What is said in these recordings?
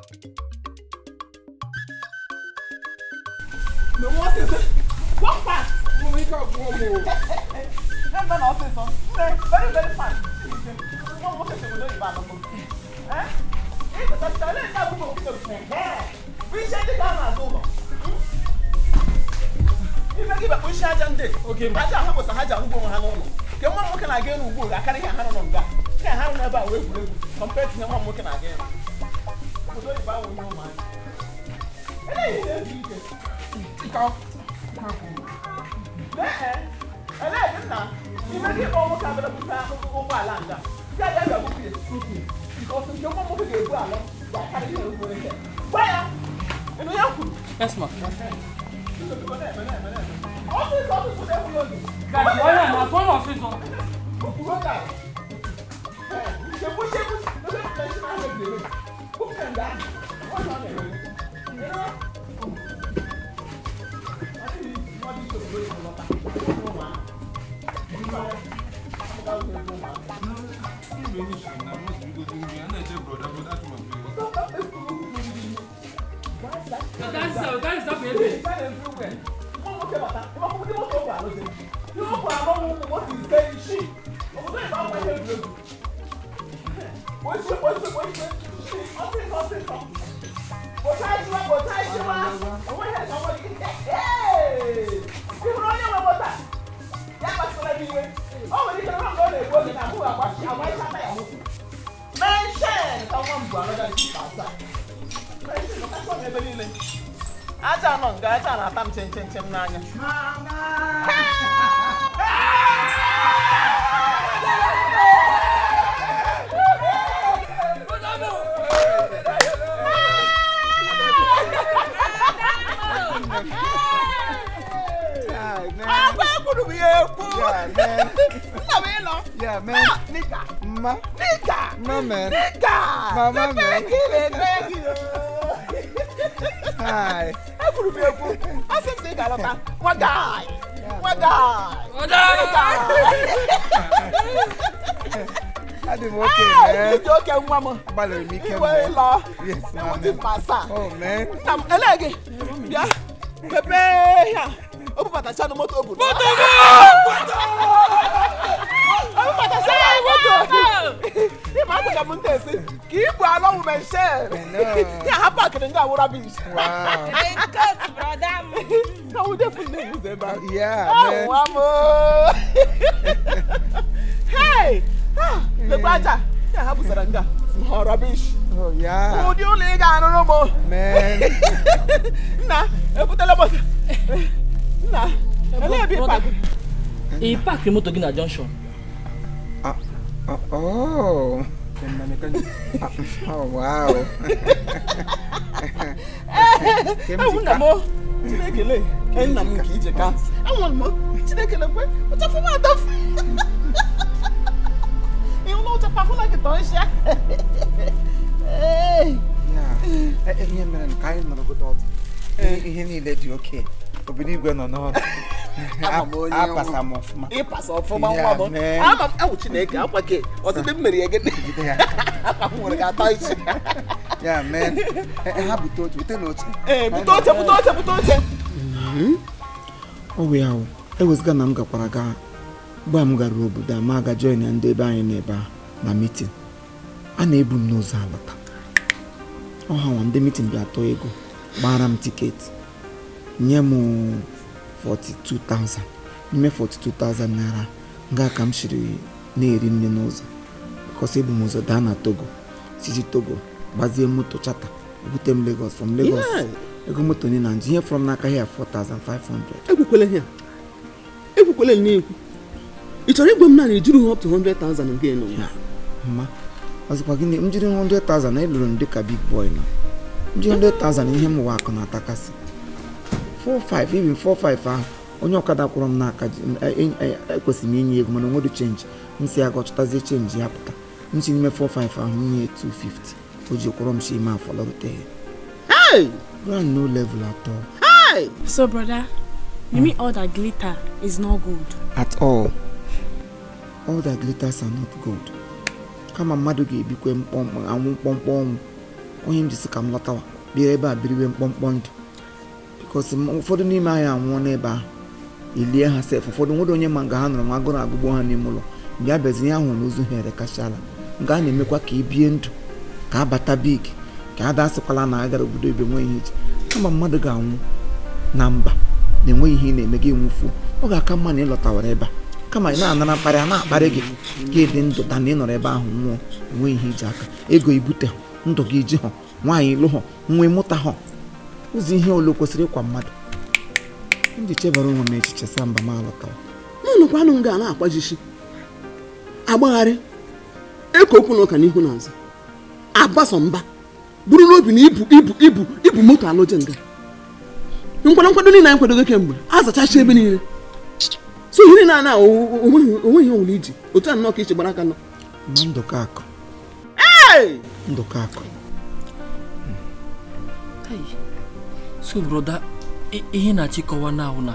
No one says walk fast. No we can go more. Never not say so. Very very fast. No one says we don't even know. Eh? It's a talent that we go to. We share the camera over. If I give a push agent, okay, but I have a haja who go on. Come on, can I get who I can't have on that. Can't have never wait compared to him working again. We don't buy with no man. Hey, come. You make it almost have a over land. Because if you want to get well, that carry you over there. Why? And we have to. Yes, ma'am. Office for them. That's why I'm a phone office. What that? You push it. Look at the place I have to. Who can that? What's on there? Yeah, man. Nigga. Mama, man. Hi. I could be a fool. I said, say, Galata. What guy? I didn't work it, man. You joking, Mama. About a weekend. Yes, mama. Oh, man. I'm elegant. Yeah. Pepe. Open but I shall not open. Keep along with share. Yeah, how back in that rubbish. Wow. How would definitely about? Yeah. Oh, hey, the badger. Yeah, how was that? Some rubbish. Oh, yeah. Oh, you leg, I don't know more. Man. Nah, I put a lot. Nah, I'll be back. He packed the motor in a junction. Oh. Oh, wow. Okay. I believe we're not. I pass off for my mama. I'm out to make up again. Or to marry again. Yeah, man. I have to with the notes. Oh, yeah. I was gonna go Paraga. Bamga Robu, the Maga join and they buy a neighbor. Na meeting. Unable knows how. Oh, how on the meeting be at Toego. Baram ticket. Nyemo 42,000. Nime 42,000 naira. Nga kam shiri na-eri nne n'ụzọ. Because ebu m ụzọ daa na Togo. Sisi Togo. Gbazie moto chata. Ebute m Lagos from Lagos. Ego moto ni na nji. Here from n'aka here 4,500. Ekwukwele here. Ekwukwele n'ekwu. Ị chọrọ igwe m na ejuru up to 100,000 nke no. Mma. Ọzọkwa gịnị m jiri 100,000 na eluru m dịka big boy na. M ji 100,000 ihe m wa akụ na atakasị. 4-5 even 4-5 ahụ onye ọkada kwụrụ m n'aka ekwesịrị m inye ego mana onwedu change nsị aga ọchọtazie change ya pụta nchi n'ime 4-5 ahụ nye 250 o ji kwụrụ m shi ime afọ lọrute hey brand no level at all. Hey so brother, you mean all that glitter is not good at all that glitters are not good kama mmadụ ga-ebikwe mkpọmkpọ anwụ mkpọmkpọ ọnwụ onye m jisi ka m lọtawa bịa ebe a biriwe mkpọmkpọ ndụ because ụfọdụ n'ime anyị anwụọ n'ebe ahụ ilie ha sef ụfọdụ nwere onye ma nga ha nọrọ nwa agụrụ agụgbọ ha n'ime ụlọ mgbe a bịazi ihe ahụ n'ozu ha erekachala nga a na-emekwa ka ibie ndụ ka abata big ka a dasịkwala na agara obodo ibe nwe ihe iji kama mmadụ ga-anwụ na mba na-enweghị ihe ị na-eme gị nwụfuo ọ ga-aka mma na ịlọtawara ebe a kama ị na-anara mkparị a na-akparị gị ka ịdị ndụ ta na ị nọrọ ebe ahụ nwụọ enweghị ihe iji aka ego ibute ha ndụ gị iji ha nwaanyị ịlụ ha nwa ịmụta ha ụzọ ihe ole kwesịrị ịkwa mmadụ ndị chebara onwe m echiche sa mba m alọtawa n'ụnụkwanụ m ga na-akwajishi agbagharị eko okwu na ụka n'ihu na azụ agbaso mba bụrụ n'obi na ibu moto alụje nga nkwado niile anyị kwadogo kemgbe a zachachi ebe niile so ihe na onweghị ihe ọwụla iji otu a nnọọ ka iche gbara aka nọ ma Ndụkakụ Ndụkakụ so broda ihe na-achịkọwa n'ahụ na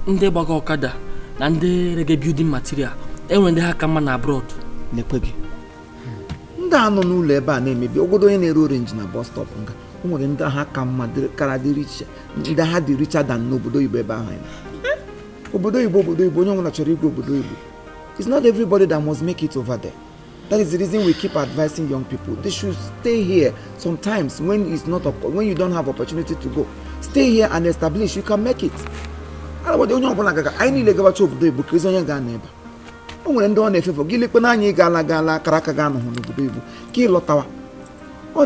ndị gbaga ọkada na ndị rege building material enwere ndị ha ka mma na abroad na-ekwe gị ndị a nọ n'ụlọ ebe a na-emebi ogodo onye na-ere orange na bus stop nga o nwere ndị ha ka mma kara dị richa ndị ha dị richa dan n'obodo Igbo ebe ahụ obodo Igbo onye ọbụla chọrọ ịga obodo Igbo. It's not everybody that must make it over there. That is the reason we keep advising young people. They should stay here. Sometimes when you don't have opportunity to go, stay here and establish. You can make it. Onye ọbụla gaga anyị niile gabacha obodo Igbo ka onye gaa n'ebe o nwere ndị ọ na-efefọ gị lekpe na anyị gaala akara aka gaa nọhụ n'obodo Igbo ka ịlọtawa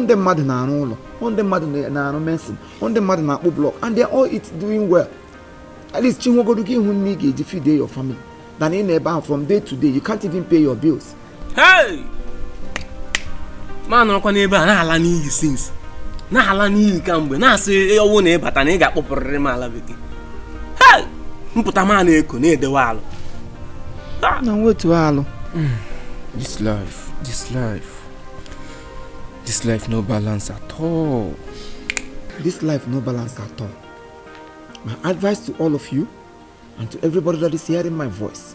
ndị mmadụ na-arụ ụlọ ndị mmadụ na-arụ mesin ndị mmadụ na-akpụ blọk and they are all doing well. At least chinwogodu gị hụ nne ị ga-eji feed your family than ị na-ebe ahụ from day to day you can't even pay your bills. Hey! Ma nọrọkwa n'ebe a na-ala n'iyi since na-ala n'iyi kamgbe na-asị ọwụ na ịbata na ị ga-akpọpụrịrị m ala bekee. Hey! Mpụta ma na-eko na-edewe alụ na wetu alụ. This life no balance at all. This life no balance at all. My advice to all of you and to everybody that is hearing my voice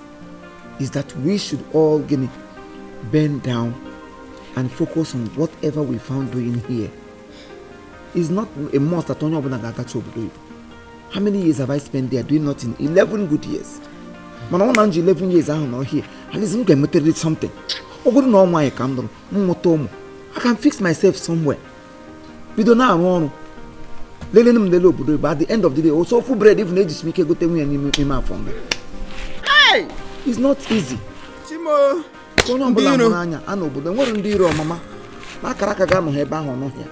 is that we should all bend down and focus on whatever we found doing here. It's not a must that onye ọbụla ga-agacha obodo Igbo. How many years have I spent there doing nothing? 11 good years. Mana ọ na nji 11 years ahụ nọ here. At least m ga-emetere something. Ọ bụrụ na ọnwa anyị ka m nụrụ mmụta ụmụ, I can fix myself somewhere. Bido na-arụ ọrụ. Lele m lele obodo Igbo at the end of the day also full bread even eji smike gote nwunye n'ime afọ nga. Hey! It's not easy. Chimo onye ọbụla mụrụ anya a n'obodo nwere ndị iro ọmama na akara aka ga anọ ebe ahụ ọnọhịa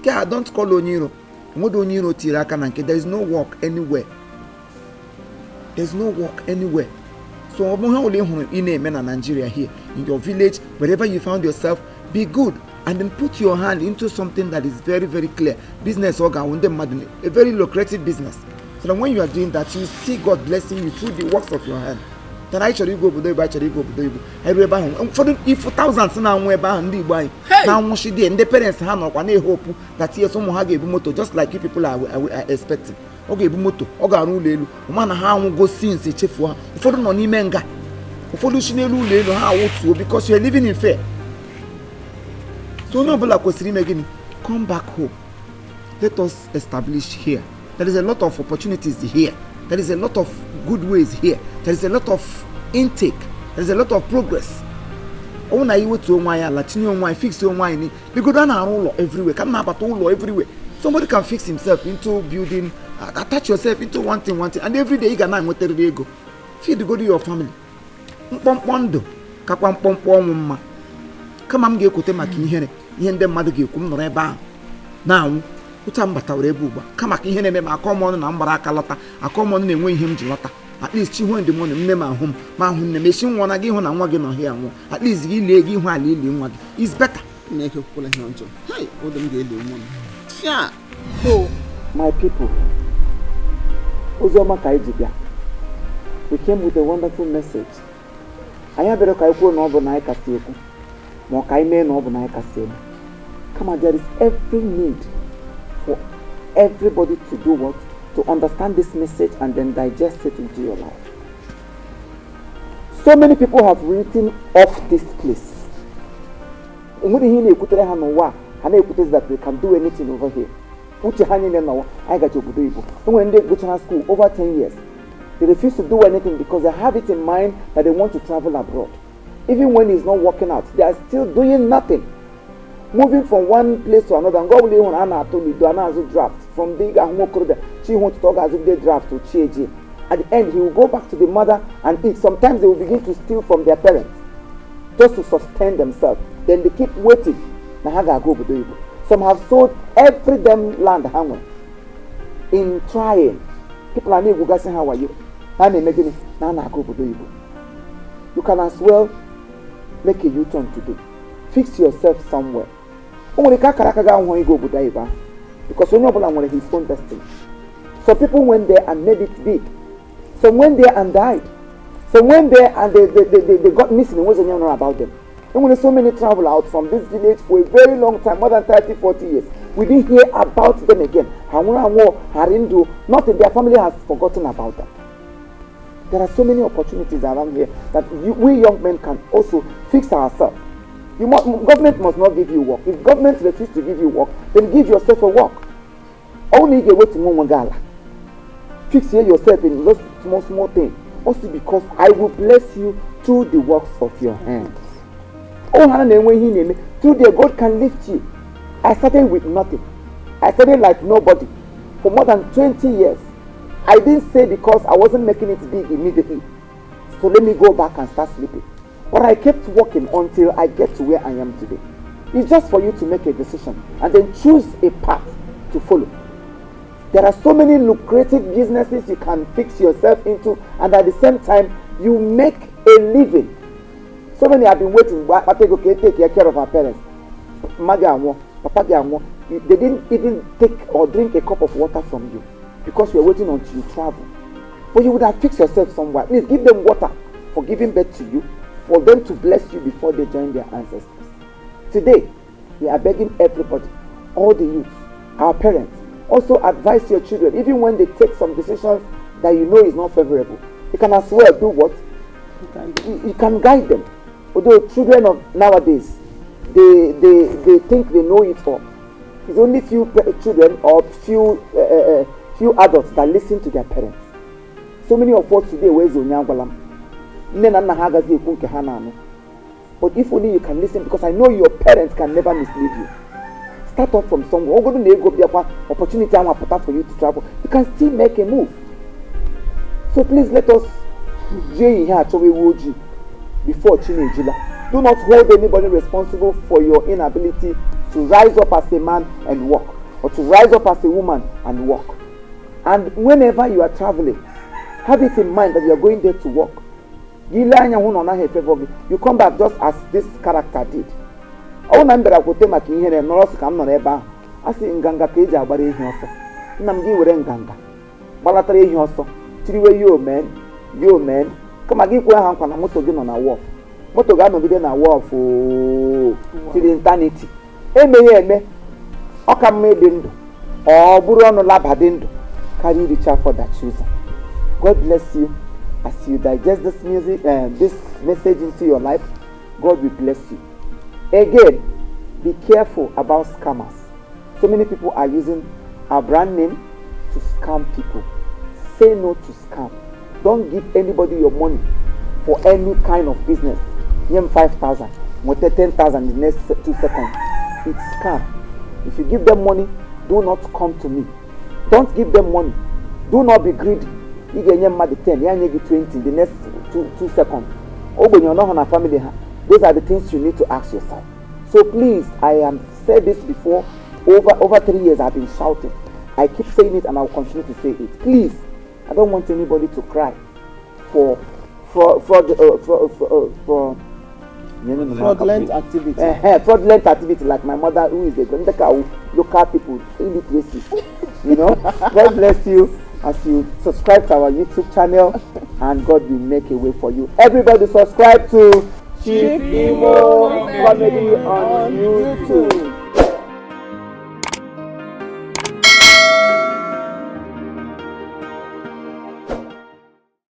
ka don't call onye iro nwere onye iro tiri aka na nke there is no work anywhere. So ọ bụghị ụlọ ịhụrụ ị na-eme na Nigeria here in your village wherever you found yourself be good and then put your hand into something that is very very clear. Business organ a very lucrative business so that when you are doing that you see God blessing you through the works of your hand. Then I chọrọ igwe obodo Igbo achọrọ igwe obodo Igbo eru ebe ahụ ụfọdụ ifu thousands na-anwụ ebe ahụ ndị Igbo anyị na-anwụchi dị ndị parents ha nọkwa na-ehopu that yes ụmụ ha ga-ebu moto just like you people are expecting. Ọ ga-ebu moto ọ ga-arụ ụlọ elu ma na ha anwụgo since echefuo ha ụfọdụ nọ n'ime nga ụfọdụ si n'elu ụlọ elu ha awụtuo because you are living in fear. So onye ọbụla kwesịrị ime gịnị come back home. Let us establish here. There is a lot of opportunities here. There is a lot of good ways here. There is a lot of intake. There is a lot of progress. Oh, na iwe to onwe ala tinye onwe fix onwe anyị because na arụ ụlọ everywhere. Ka na abata ụlọ everywhere. Somebody can fix himself into building, attach yourself into one thing, and every day you ga na enweterịrị ego. Feed go to your family. Mkpọmkpọ ndụ kakwa mkpọmkpọ ọnwụ mma. Kama m ga-ekote maka ihe ndị mmadụ ga-ekwu m nọrọ ebe ahụ na-anwụ ụta m batawara ebe ugbu a kama ka ihe na-eme ma akọmọnụ na mgbara aka lọta akọmọnụ na-enwe ihe m ji lọta at least chi hụ ndị mụnụ nne m ahụ m ma ahụ nne m echi nwa na gị hụ na nwa gị nọ hịa nwụọ at least gị lie gị ihu ala ili nwa gị is better. na-ekekwala ihe ọjọọ oge m ga-eli nwa m. So my people, oziọma ka anyị ji bịa. We came with a wonderful message. Anyị abịara ka anyị kwuo na ọ bụ na anyị kasị ekwu ma ka anyị mee na ọ bụ na anyị kasị eme. Come on, there is every need for everybody to do what? To understand this message and then digest it into your life. So many people have written off this place. Enwere ihe na-ekwutere ha n'ụwa and they put that they can do anything over here. Put your hand in there now. I got your Igbo. And when they go to school over 10 years, they refuse to do anything because they have it in mind that they want to travel abroad. Even when it's not working out, they are still doing nothing. Moving from one place to another. And God will leave Anna to do another draft. From big she wants to talk as if they draft to CHG. At the end, he will go back to the mother and eat. Sometimes they will begin to steal from their parents just to sustain themselves. Then they keep waiting. Some have sold every damn land hanging in trying. People are saying, how are you? You can as well make a U-turn today. Fix yourself somewhere. Because when nobody his own destiny. Some people went there and made it big. Some went there and died. Some went there and they got missing and wasn't know about them. And when so many travel out from this village for a very long time, more than 30, 40 years, we didn't hear about them again. Nothing, their family has forgotten about them. There are so many opportunities around here that we young men can also fix ourselves. Government must not give you work. If government refuses to give you work, then give yourself a work. Only get way to Mongala. Fix yourself in those small things. Also because I will bless you through the works of your hands. Through there, God can lift you. I started with nothing. I started like nobody. For more than 20 years. I didn't say because I wasn't making it big immediately. So let me go back and start sleeping. But I kept working until I get to where I am today. It's just for you to make a decision and then choose a path to follow. There are so many lucrative businesses you can fix yourself into, and at the same time, you make a living. So many have been waiting. Take care of our parents. Papa, they didn't even take or drink a cup of water from you because you are waiting until you travel. But you would have fixed yourself somewhere. Please give them water for giving birth to you, for them to bless you before they join their ancestors. Today, we are begging everybody, all the youth, our parents, also advise your children, even when they take some decisions that you know is not favorable. You can as well do what? You can guide them. Although children of nowadays, they think they know it all. It's only few children or few adults that listen to their parents. So many of us today where is Onyangwalam. But if only you can listen, because I know your parents can never mislead you. Start off from somewhere. Opportunity for you to travel. You can still make a move. So please let us before Chinejila. Do not hold anybody responsible for your inability to rise up as a man and walk, or to rise up as a woman and walk. And whenever you are traveling, have it in mind that you are going there to work. You come back just as this character did. I say nganga keji agbara ehi ọsọ. Nna m gị were nganga gbalatara ehi ọsọ. Tiriwe yo man. Kama gị kwere ha nkwa na moto gị nọ na wharf. Moto ga-anọgide na wharf till eternity. Eme ọ ka mma dị ndụ. Ọ bụrụ ọnụ laba dị ndụ. Carry the child for that choosing. God bless you as you digest this music and this message into your life. God will bless you. Again, be careful about scammers. So many people are using our brand name to scam people. Say no to scam. Don't give anybody your money for any kind of business. Give 5,000, 10,000 in the next 2 seconds. It's scam. If you give them money, do not come to me. Don't give them money. Do not be greedy. You get 10, you 20 in the next 2 seconds. When you're not on a family, those are the things you need to ask yourself. So please, I have said this before. Over 3 years I've been shouting. I keep saying it and I'll continue to say it. Please, I don't want anybody to cry for fraudulent activity. Fraudulent activity like my mother, who is a local people, illiteracy. God bless you as you subscribe to our YouTube channel, and God will make a way for you. Everybody subscribe to Chief Imo Comedy on YouTube.